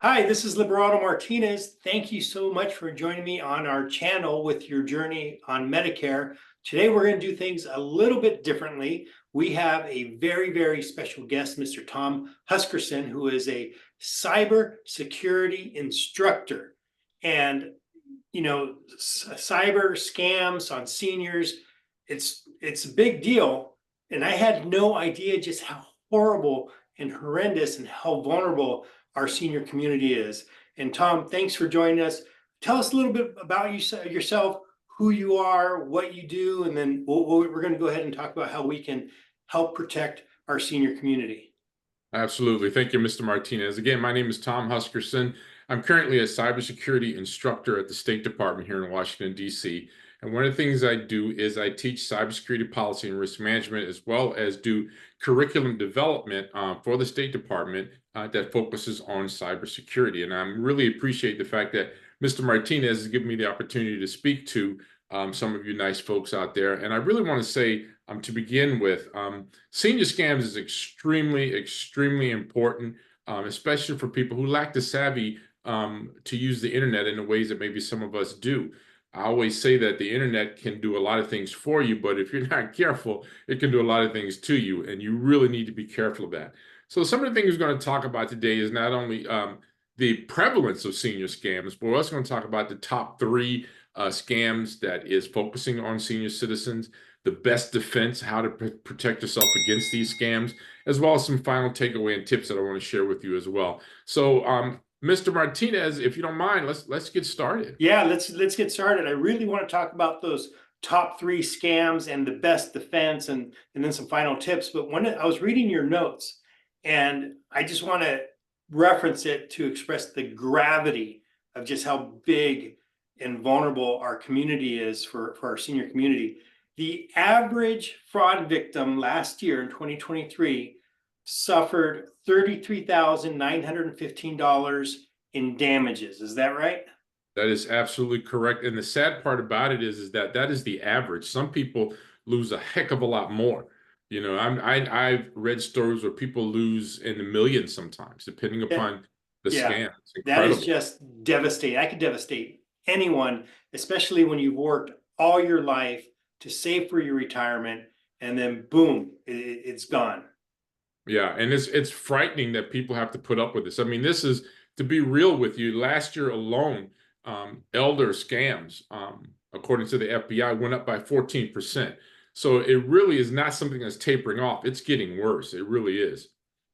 Hi, this is Liberato Martinez. Thank you so much for joining me on our channel with your journey on Medicare. Today, we're going to do things a little bit differently. We have a very special guest, Mr. Tom Huskerson, who is a cybersecurity instructor. And, cyber scams on seniors, it's a big deal. And I had no idea just how horrible and horrendous and how vulnerable our senior community is. And Tom, thanks for joining us. Tell us a little bit about yourself, who you are, what you do, and then we're going to go ahead and talk about how we can help protect our senior community. Absolutely. Thank you, Mr. Martinez. Again, my name is Tom Huskerson. I'm currently a cybersecurity instructor at the State Department here in Washington, D.C. And one of the things I do is I teach cybersecurity policy and risk management, as well as do curriculum development for the State Department that focuses on cybersecurity. And I really appreciate the fact that Mr. Martinez has given me the opportunity to speak to some of you nice folks out there. And I really want to say, to begin with, senior scams is extremely important, especially for people who lack the savvy to use the internet in the ways that maybe some of us do. I always say that the internet can do a lot of things for you, but if you're not careful, it can do a lot of things to you, and you really need to be careful of that. So some of the things we're going to talk about today is not only the prevalence of senior scams, but we're also going to talk about the top three scams that is focusing on senior citizens, the best defense, how to protect yourself against these scams, as well as some final takeaway and tips that I want to share with you as well. So, Mr. Martinez, if you don't mind, let's get started. Yeah, let's get started. I really want to talk about those top three scams and the best defense, and then some final tips. But when I was reading your notes, and I just want to reference it to express the gravity of just how big and vulnerable our community is for our senior community. The average fraud victim last year in 2023 suffered $33,915 in damages. Is that right? That is absolutely correct. And the sad part about it is that that is the average. Some people lose a heck of a lot more. I've read stories where people lose in the millions sometimes, depending Yeah, upon the yeah, scam. It's that is incredible. just devastating. I could devastate anyone, especially when you've worked all your life to save for your retirement, and then boom, it's gone. Yeah, and it's frightening that people have to put up with this. I mean, this is, to be real with you, last year alone, elder scams, according to the FBI, went up by 14%. So it really is not something that's tapering off. It's getting worse. It really is.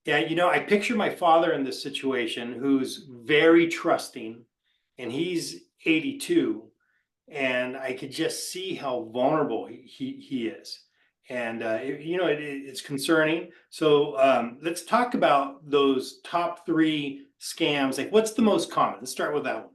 Yeah, I picture my father in this situation who's very trusting, and he's 82, and I could just see how vulnerable he is. And it's concerning. So let's talk about those top three scams. Like, what's the most common? Let's start with that one.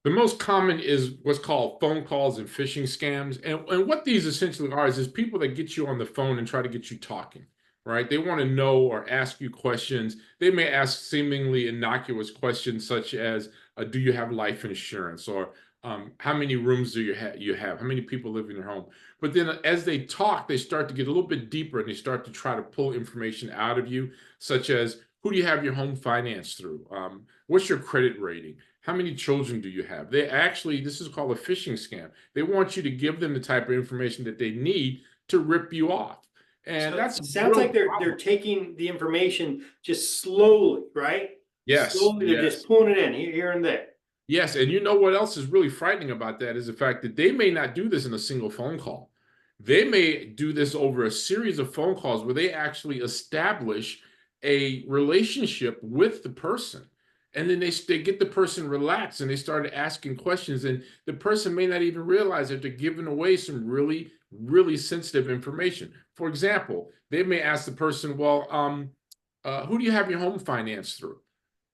The most common is what's called phone calls and phishing scams. And what these essentially are is people that get you on the phone and try to get you talking, right? They want to know or ask you questions. They may ask seemingly innocuous questions such as, do you have life insurance? Or how many rooms do you have? How many people live in your home? But then as they talk, they start to get a little bit deeper and they start to try to pull information out of you, such as, who do you have your home financed through? What's your credit rating? How many children do you have? This is called a phishing scam. They want you to give them the type of information that they need to rip you off. And So that's a it sounds real like they're problem. taking the information just slowly, right? Yes, Slowly, they're just yes. pulling it in here and there. Yes, and you know what else is really frightening about that is the fact that they may not do this in a single phone call. They may do this over a series of phone calls where they actually establish a relationship with the person. And then they get the person relaxed and they start asking questions. And the person may not even realize that they're giving away some really sensitive information. For example, they may ask the person, well, who do you have your home financed through?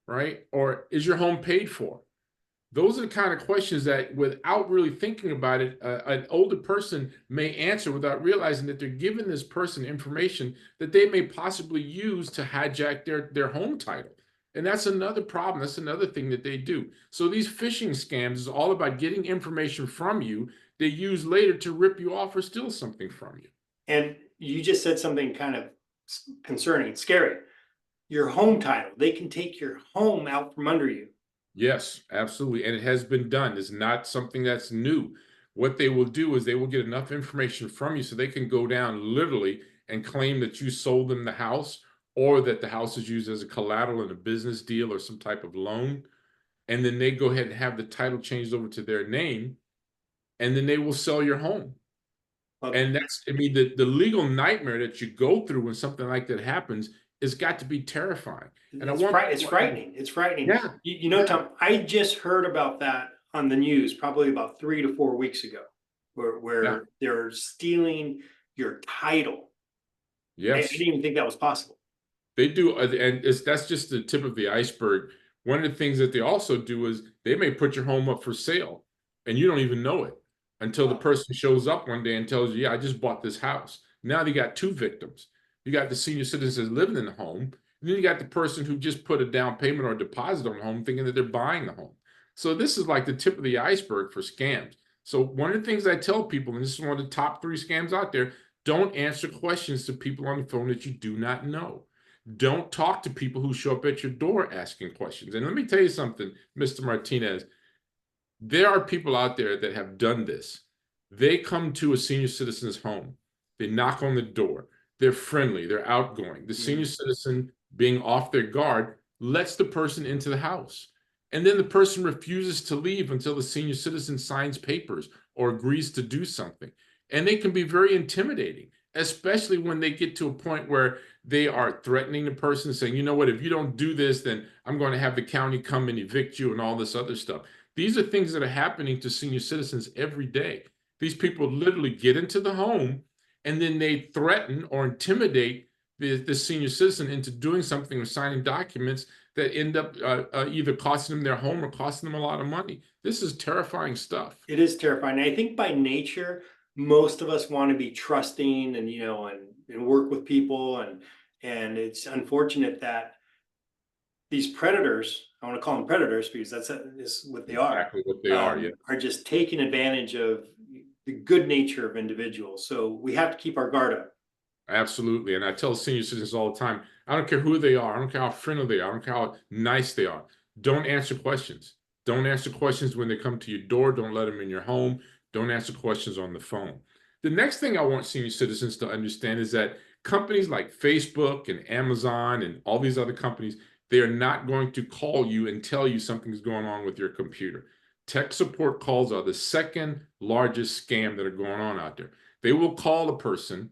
Right? Or is your home paid for? Those are the kind of questions that, without really thinking about it, an older person may answer without realizing that they're giving this person information that they may possibly use to hijack their home title. And that's another problem. That's another thing that they do. So these phishing scams is all about getting information from you they use later to rip you off or steal something from you. And you just said something kind of concerning, scary. your home title. They can take your home out from under you. Yes, absolutely. And it has been done. It's not something that's new. What they will do is they will get enough information from you so they can go down literally and claim that you sold them the house, or that the house is used as a collateral in a business deal or some type of loan. And then they go ahead and have the title changed over to their name, and then they will sell your home. Well, And that's, I mean, the legal nightmare that you go through when something like that happens has got to be terrifying. And I want it's people, frightening. It's frightening. yeah, You know, yeah, Tom, I just heard about that on the news probably about 3 to 4 weeks ago, yeah, where they're stealing your title. I yes. didn't even think that was possible. They do, and that's just the tip of the iceberg. One of the things that they also do is they may put your home up for sale, and you don't even know it until the Wow. person shows up one day and tells you, "Yeah, I just bought this house." Now they got two victims. You got the senior citizens living in the home, and then you got the person who just put a down payment or a deposit on the home, thinking that they're buying the home. So this is like the tip of the iceberg for scams. So one of the things I tell people, and this is one of the top 3 scams out there: don't answer questions to people on the phone that you do not know. Don't talk to people who show up at your door asking questions. And let me tell you something, Mr. Martinez, there are people out there that have done this. They come to a senior citizen's home, they knock on the door, they're friendly, they're outgoing. The senior Mhm. citizen, being off their guard, lets the person into the house. And then the person refuses to leave until the senior citizen signs papers or agrees to do something. And they can be very intimidating, especially when they get to a point where they are threatening the person, saying, "You know what, if you don't do this, then I'm going to have the county come and evict you," and all this other stuff. These are things that are happening to senior citizens every day. These people literally get into the home, and then they threaten or intimidate the senior citizen into doing something or signing documents that end up either costing them their home or costing them a lot of money. This is terrifying stuff. It is terrifying. I think by nature, most of us want to be trusting and, and work with people. And it's unfortunate that these predators, I want to call them predators because is what they Exactly what they are. Yeah. are just taking advantage of the good nature of individuals. So we have to keep our guard up. Absolutely. And I tell senior citizens all the time, I don't care who they are. I don't care how friendly they are. I don't care how nice they are. Don't answer questions. Don't answer questions when they come to your door. Don't let them in your home. Don't answer questions on the phone. The next thing I want senior citizens to understand is that companies like Facebook and Amazon and all these other companies, they are not going to call you and tell you something's going on with your computer. Tech support calls are the second largest scam that are going on out there. They will call a person,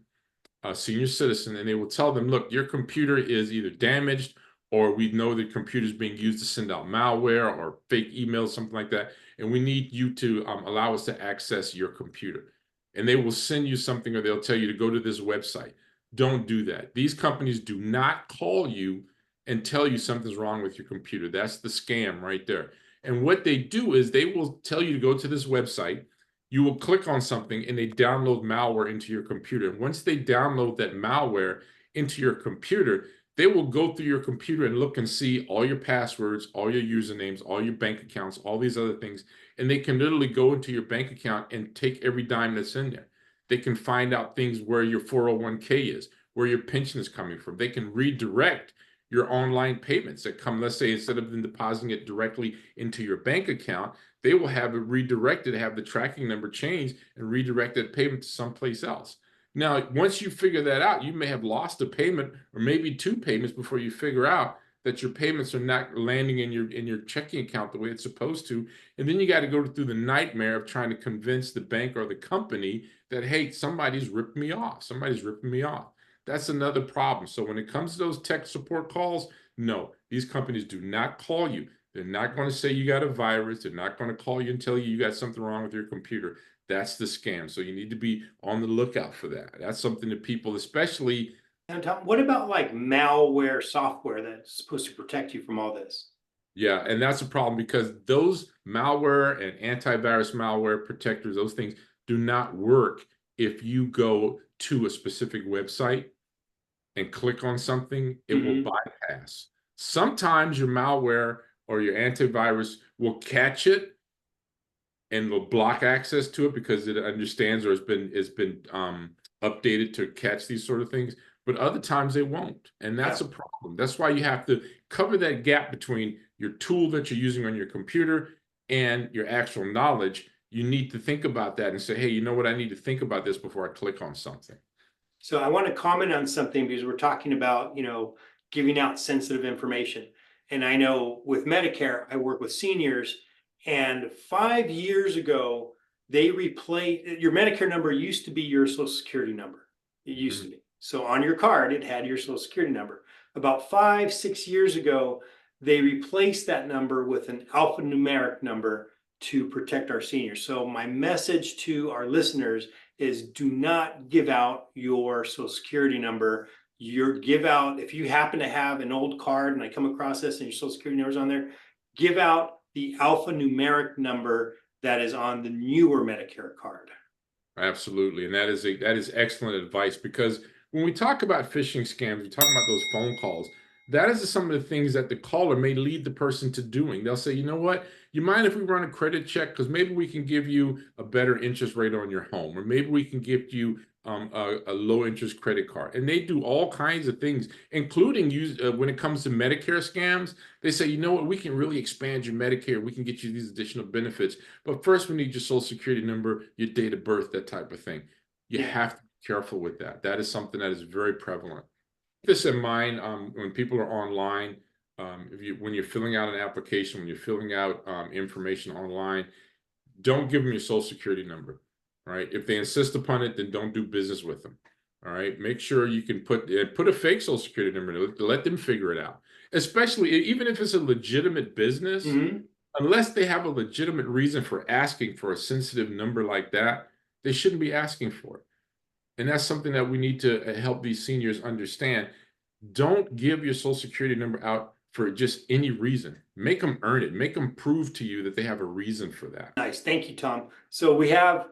a senior citizen, and they will tell them, "Look, your computer is either damaged, or we know the computer is being used to send out malware or fake emails, something like that, and we need you to allow us to access your computer." And they will send you something, or they'll tell you to go to this website. Don't do that. These companies do not call you and tell you something's wrong with your computer. That's the scam right there. And what they do is they will tell you to go to this website. You will click on something and they download malware into your computer. And once they download that malware into your computer, they will go through your computer and look and see all your passwords, all your usernames, all your bank accounts, all these other things. And they can literally go into your bank account and take every dime that's in there. They can find out things where your 401k is, where your pension is coming from. They can redirect your online payments that come, let's say, instead of them depositing it directly into your bank account, they will have it redirected, have the tracking number changed, and redirect that payment to someplace else. Now, once you figure that out, you may have lost a payment or maybe 2 payments before you figure out that your payments are not landing in your checking account the way it's supposed to. And then you got to go through the nightmare of trying to convince the bank or the company that, hey, somebody's ripping me off. Somebody's ripping me off. That's another problem. So when it comes to those tech support calls, no, these companies do not call you. They're not going to say you got a virus. They're not going to call you and tell you got something wrong with your computer. That's the scam. So you need to be on the lookout for that. That's something that people, especially, And Tom, what about like malware software that's supposed to protect you from all this? yeah, and that's a problem because those malware and antivirus malware protectors, those things do not work if you go to a specific website and click on something, it will Hmm. bypass. Sometimes your malware or your antivirus will catch it and will block access to it because it understands or has been updated to catch these sort of things. but other times they won't. And that's Yeah. a problem. That's why you have to cover that gap between your tool that you're using on your computer and your actual knowledge. You need to think about that and say, hey, you know what? I need to think about this before I click on something. So I want to comment on something because we're talking about, giving out sensitive information. And I know with Medicare, I work with seniors, and 5 years ago, they replaced your Medicare number used to be your Social Security number. It used to be. So on your card, it had your Social Security number. About 5, 6 years ago, they replaced that number with an alphanumeric number to protect our seniors. So my message to our listeners is do not give out your Social Security number. If you happen to have an old card and I come across this and your Social Security number's on there, give out the alphanumeric number that is on the newer Medicare card. Absolutely. And that is excellent advice, because when we talk about phishing scams, we talk about those phone calls. That is some of the things that the caller may lead the person to doing. They'll say, you know what, you mind if we run a credit check? Because maybe we can give you a better interest rate on your home, or maybe we can give you a low interest credit card. And they do all kinds of things, including when it comes to Medicare scams. They say, you know what, we can really expand your Medicare. We can get you these additional benefits. But first, we need your Social Security number, your date of birth, that type of thing. You have to be careful with that. That is something that is very prevalent. Keep this in mind when people are online. When you're filling out an application, when you're filling out information online, don't give them your Social Security number. All right. If they insist upon it, then don't do business with them. All right. Make sure you can put a fake Social Security number to let them figure it out. Especially even if it's a legitimate business, unless they have a legitimate reason for asking for a sensitive number like that, they shouldn't be asking for it. And that's something that we need to help these seniors understand. Don't give your Social Security number out for just any reason. Make them earn it. Make them prove to you that they have a reason for that. Nice. Thank you, Tom. So we have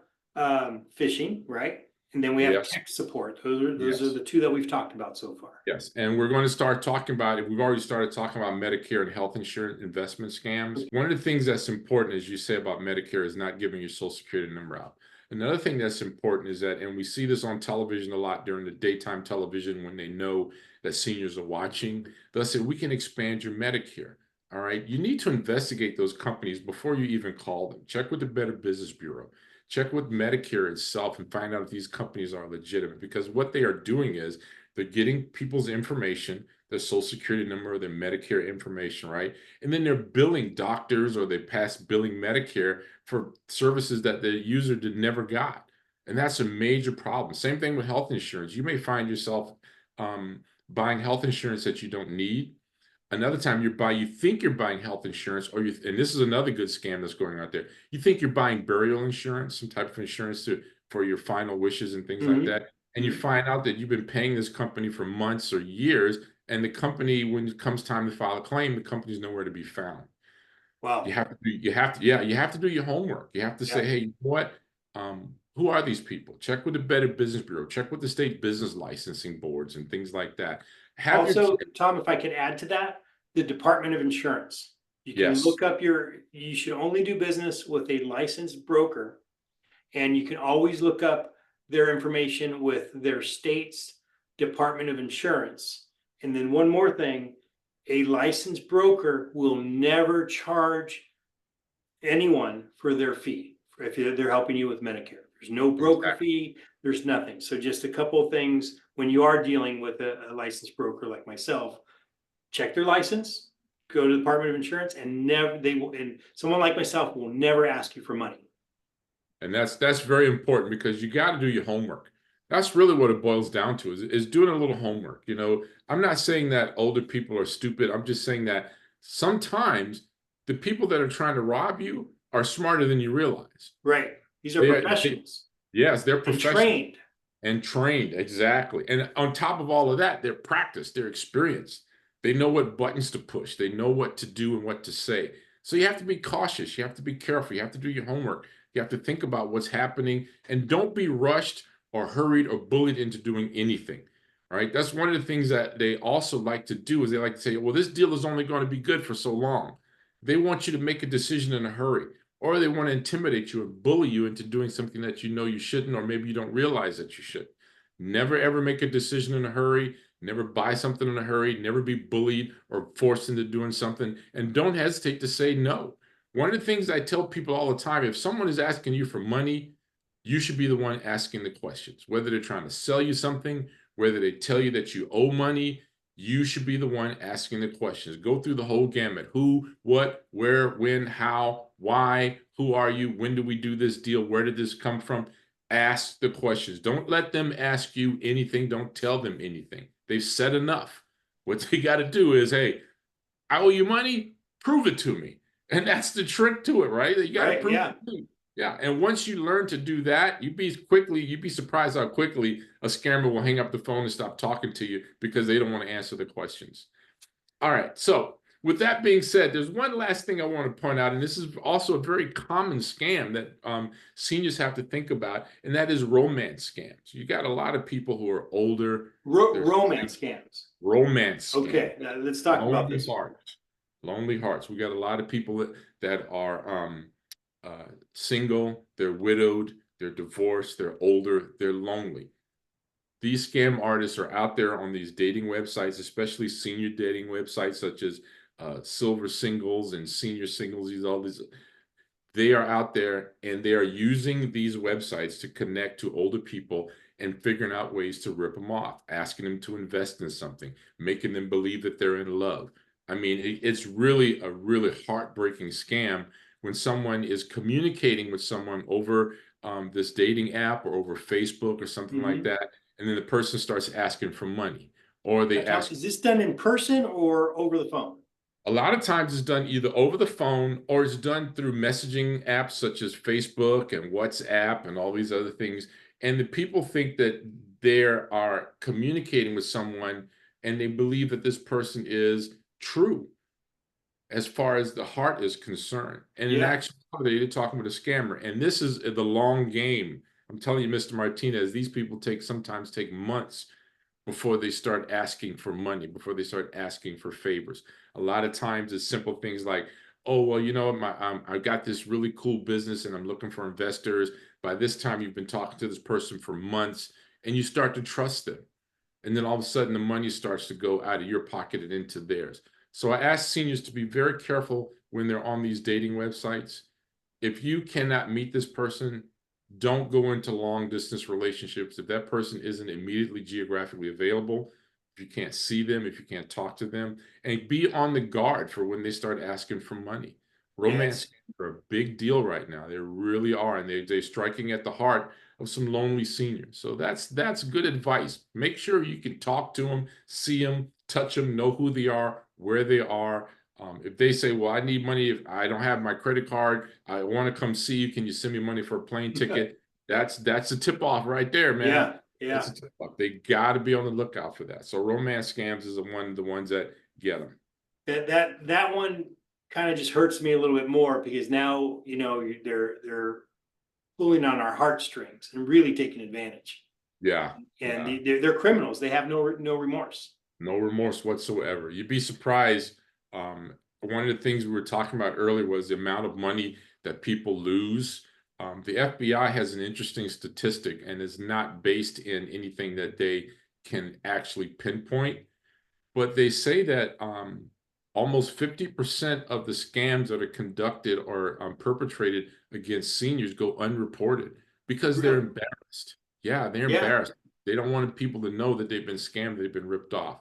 phishing, right? And then we have tech support. Those are the two that we've talked about so far. Yes. And we're going to start talking about it. We've already started talking about Medicare and health insurance investment scams. One of the things that's important, as you say, about Medicare is not giving your Social Security number out. Another thing that's important is that, and we see this on television a lot during the daytime television when they know that seniors are watching, they'll say, we can expand your Medicare. All right. You need to investigate those companies before you even call them. Check with the Better Business Bureau. Check with Medicare itself and find out if these companies are legitimate, because what they are doing is they're getting people's information, their Social Security number, their Medicare information, right? And then they're billing doctors, or they pass billing Medicare for services that the user never got. And that's a major problem. Same thing with health insurance. You may find yourself buying health insurance that you don't need. Another time you think you're buying health insurance, and this is another good scam that's going out there. You think you're buying burial insurance, some type of insurance for your final wishes and things like that. And you find out that you've been paying this company for months or years, and the company, when it comes time to file a claim, the company's nowhere to be found. Wow. You have to do your homework. You have to say, hey, what? Who are these people? Check with the Better Business Bureau. Check with the state business licensing boards and things like that. Also, Tom, if I could add to that, the Department of Insurance. You can look up you should only do business with a licensed broker, and you can always look up their information with their state's Department of Insurance. And then one more thing, a licensed broker will never charge anyone for their fee if they're helping you with Medicare. There's no broker fee, there's nothing. So just a couple of things when you are dealing with a licensed broker like myself, check their license, go to the Department of Insurance, and someone like myself will never ask you for money. And that's very important, because you got to do your homework. That's really what it boils down to, is doing a little homework. I'm not saying that older people are stupid. I'm just saying that sometimes the people that are trying to rob you are smarter than you realize. Right. These are professionals. Yes, they're professionals. And trained, exactly. And on top of all of that, they're practiced, they're experienced. They know what buttons to push. They know what to do and what to say. So you have to be cautious. You have to be careful. You have to do your homework. You have to think about what's happening, and don't be rushed or hurried or bullied into doing anything. All right. That's one of the things that they also like to do, is they like to say, well, this deal is only going to be good for so long. They want you to make a decision in a hurry, or they want to intimidate you or bully you into doing something that you know you shouldn't, or maybe you don't realize that you should. Never ever make a decision in a hurry. Never buy something in a hurry. Never be bullied or forced into doing something. And don't hesitate to say no. One of the things I tell people all the time, if someone is asking you for money, you should be the one asking the questions. Whether they're trying to sell you something, whether they tell you that you owe money, you should be the one asking the questions. Go through the whole gamut. Who, what, where, when, how, why, who are you? When do we do this deal? Where did this come from? Ask the questions. Don't let them ask you anything. Don't tell them anything. They've said enough. What they got to do is, hey, I owe you money, prove it to me. And that's the trick to it, right? You got to Right, prove yeah. it to me. Yeah. And once you learn to do that, you'd be surprised how quickly a scammer will hang up the phone and stop talking to you because they don't want to answer the questions. All right. So with that being said, there's one last thing I want to point out, and this is also a very common scam that seniors have to think about, and that is romance scams. You got a lot of people who are older. Romance scams. Romance scams. Okay, now let's talk about Lonely this. hearts. Lonely hearts. We got a lot of people that are single, they're widowed, they're divorced, they're older, they're lonely. These scam artists are out there on these dating websites, especially senior dating websites such as Silver Singles and Senior Singles. They are out there and they are using these websites to connect to older people and figuring out ways to rip them off, asking them to invest in something, making them believe that they're in love. I mean, it's really a really heartbreaking scam when someone is communicating with someone over this dating app or over Facebook or something like that, and then the person starts asking for money, or they ask. Is this done in person or over the phone? A lot of times it's done either over the phone or it's done through messaging apps such as Facebook and WhatsApp and all these other things. And the people think that they are communicating with someone and they believe that this person is true as far as the heart is concerned. And in actuality, they're talking with a scammer. And this is the long game. I'm telling you, Mr. Martinez, these people sometimes take months before they start asking for money, before they start asking for favors. A lot of times it's simple things like, oh, well, you know, I got this really cool business and I'm looking for investors. By this time, you've been talking to this person for months and you start to trust them. And then all of a sudden the money starts to go out of your pocket and into theirs. So I ask seniors to be very careful when they're on these dating websites. If you cannot meet this person, don't go into long distance relationships if that person isn't immediately geographically available, if you can't see them, if you can't talk to them, and be on the guard for when they start asking for money. Romance scams are a big deal right now. They really are, and they're striking at the heart of some lonely seniors. So that's good advice. Make sure you can talk to them, see them, touch them, know who they are, where they are. If they say, well, I need money, if I don't have my credit card, I want to come see you, can you send me money for a plane ticket? That's a tip off right there, man. That's a tip off. They got to be on the lookout for that. So romance scams is the ones that get them. That one kind of just hurts me a little bit more because now, you know, they're pulling on our heartstrings and really taking advantage. Yeah. And they're criminals. They have no remorse. No remorse whatsoever. You'd be surprised. One of the things we were talking about earlier was the amount of money that people lose. The FBI has an interesting statistic, and is not based in anything that they can actually pinpoint. But they say that almost 50% of the scams that are conducted or perpetrated against seniors go unreported because they're embarrassed. Yeah, they're embarrassed. They don't want people to know that they've been scammed, they've been ripped off.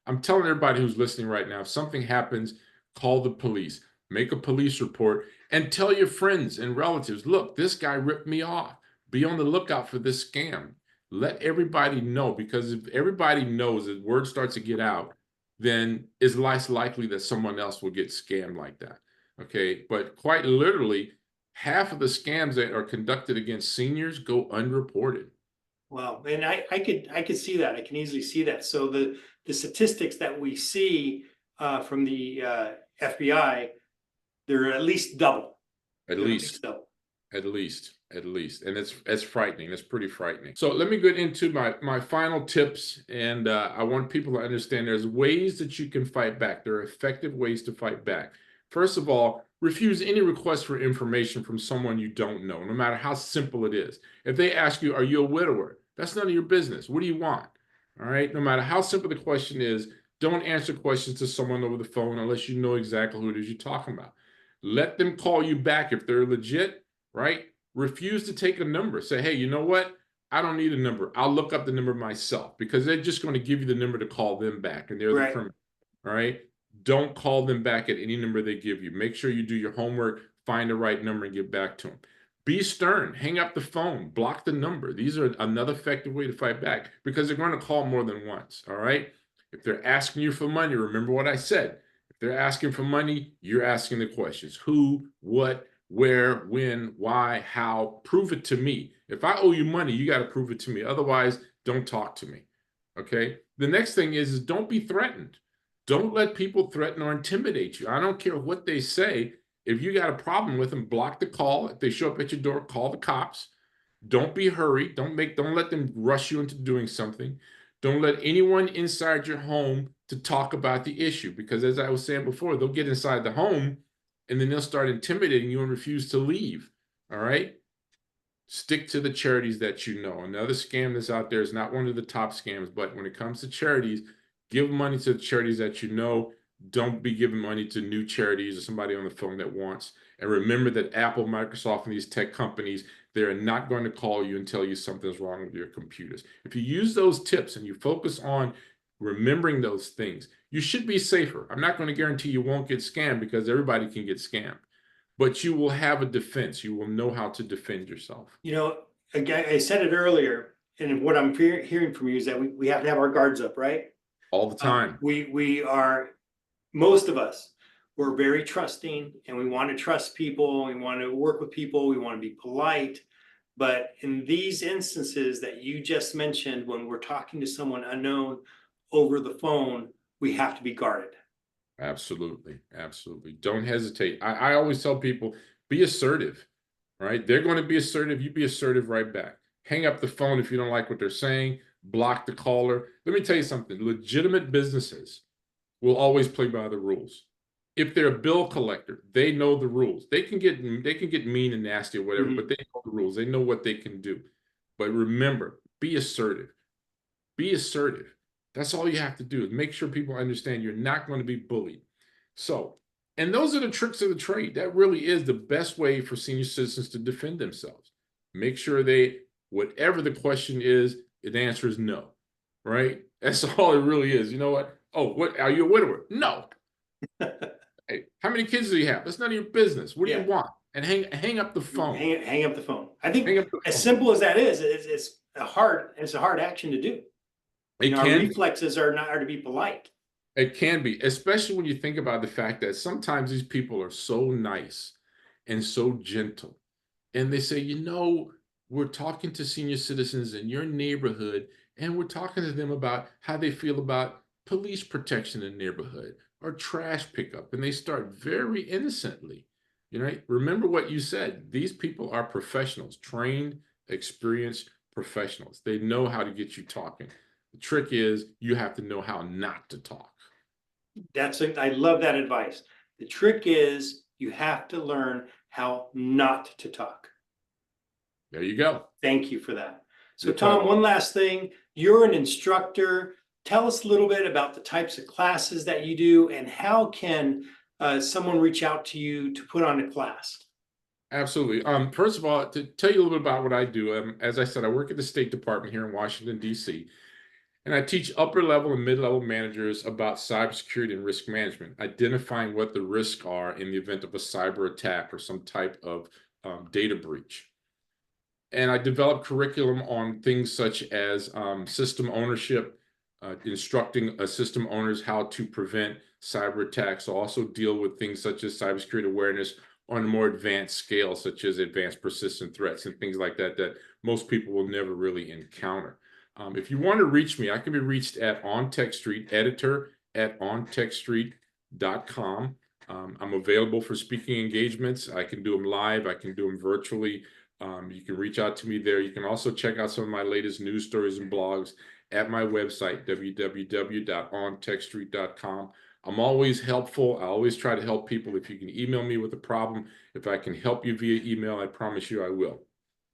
I'm telling everybody who's listening right now, if something happens, call the police, make a police report, and tell your friends and relatives, look, this guy ripped me off. Be on the lookout for this scam. Let everybody know, because if everybody knows that word starts to get out, then it's less likely that someone else will get scammed like that. Okay, but quite literally, half of the scams that are conducted against seniors go unreported. Wow, and I could see that. I can easily see that. So the statistics that we see from the FBI, they're at least double. At least double. At least. And it's frightening. It's pretty frightening. So let me get into my final tips. And I want people to understand there's ways that you can fight back. There are effective ways to fight back. First of all, refuse any request for information from someone you don't know, no matter how simple it is. If they ask you, are you a widower? That's none of your business. What do you want? All right. No matter how simple the question is, don't answer questions to someone over the phone unless you know exactly who it is you're talking about. Let them call you back if they're legit, right? Refuse to take a number. Say, hey, you know what? I don't need a number. I'll look up the number myself, because they're just going to give you the number to call them back, and they're the Right. criminal. All right. Don't call them back at any number they give you. Make sure you do your homework, find the right number, and get back to them. Be stern. Hang up the phone. Block the number. These are another effective way to fight back, because they're going to call more than once. All right. If they're asking you for money, remember what I said. If they're asking for money, you're asking the questions: who, what, where, when, why, how. Prove it to me. If I owe you money, you got to prove it to me. Otherwise, don't talk to me. Okay. The next thing is don't be threatened. Don't let people threaten or intimidate you. I don't care what they say. If you got a problem with them, block the call. If they show up at your door, call the cops. Don't be hurried. Don't let them rush you into doing something. Don't let anyone inside your home to talk about the issue, because as I was saying before, they'll get inside the home and then they'll start intimidating you and refuse to leave. All right. Stick to the charities that you know. Another scam that's out there is not one of the top scams, but when it comes to charities, give money to the charities that you know. Don't be giving money to new charities or somebody on the phone that wants. And remember that Apple, Microsoft, and these tech companies, they're not going to call you and tell you something's wrong with your computers. If you use those tips and you focus on remembering those things, you should be safer. I'm not going to guarantee you won't get scammed, because everybody can get scammed, but you will have a defense. You will know how to defend yourself. You know, again, I said it earlier, and what I'm hearing from you is that we have to have our guards up, right? All the time. We are, most of us, we're very trusting, and we want to trust people. We want to work with people. We want to be polite. But in these instances that you just mentioned, when we're talking to someone unknown over the phone, we have to be guarded. Absolutely. Absolutely. Don't hesitate. I always tell people, be assertive, right? They're going to be assertive. You be assertive right back. Hang up the phone if you don't like what they're saying. Block the caller. Let me tell you something. Legitimate businesses will always play by the rules. If they're a bill collector, they know the rules. They can get mean and nasty or whatever, but they know the rules. They know what they can do. But remember, be assertive. Be assertive. That's all you have to do, is make sure people understand you're not going to be bullied. So, and those are the tricks of the trade. That really is the best way for senior citizens to defend themselves. Make sure whatever the question is, the answer is no, right? That's all it really is. You know what? Oh, what, are you a widower? No. Hey, how many kids do you have? That's none of your business. What do you want? And hang up the phone. Hang up the phone. I think Hang up the as phone. simple as that is, it's a hard action to do. It Our can be. reflexes are to be polite. It can be, especially when you think about the fact that sometimes these people are so nice and so gentle. And they say, you know, we're talking to senior citizens in your neighborhood, and we're talking to them about how they feel about police protection in the neighborhood or trash pickup. And they start very innocently. You know, remember what you said. These people are professionals, trained, experienced professionals. They know how to get you talking. The trick is you have to know how not to talk. I love that advice. The trick is you have to learn how not to talk. There you go. Thank you for that. So Tom, one last thing. You're an instructor. Tell us a little bit about the types of classes that you do, and how can someone reach out to you to put on a class? Absolutely. First of all, to tell you a little bit about what I do, as I said, I work at the State Department here in Washington, D.C., and I teach upper level and mid-level managers about cybersecurity and risk management, identifying what the risks are in the event of a cyber attack or some type of data breach. And I develop curriculum on things such as system ownership, instructing system owners how to prevent cyber attacks. I also deal with things such as cybersecurity awareness on a more advanced scale, such as advanced persistent threats and things like that, that most people will never really encounter. If you want to reach me, I can be reached at OnTechStreet, editor@ontechstreet.com. I'm available for speaking engagements. I can do them live. I can do them virtually. You can reach out to me there. You can also check out some of my latest news stories and blogs at my website, www.ontechstreet.com. I'm always helpful. I always try to help people. If you can email me with a problem, if I can help you via email, I promise you I will.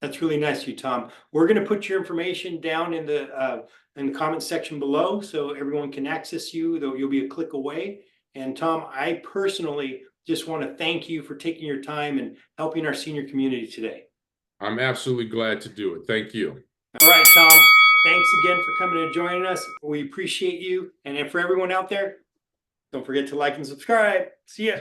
That's really nice of you, Tom. We're going to put your information down in the comment section below so everyone can access you, though you'll be a click away. And Tom, I personally just want to thank you for taking your time and helping our senior community today. I'm absolutely glad to do it. Thank you. All right, Tom, thanks again for coming and joining us. We appreciate you. And for everyone out there, don't forget to like and subscribe. See ya.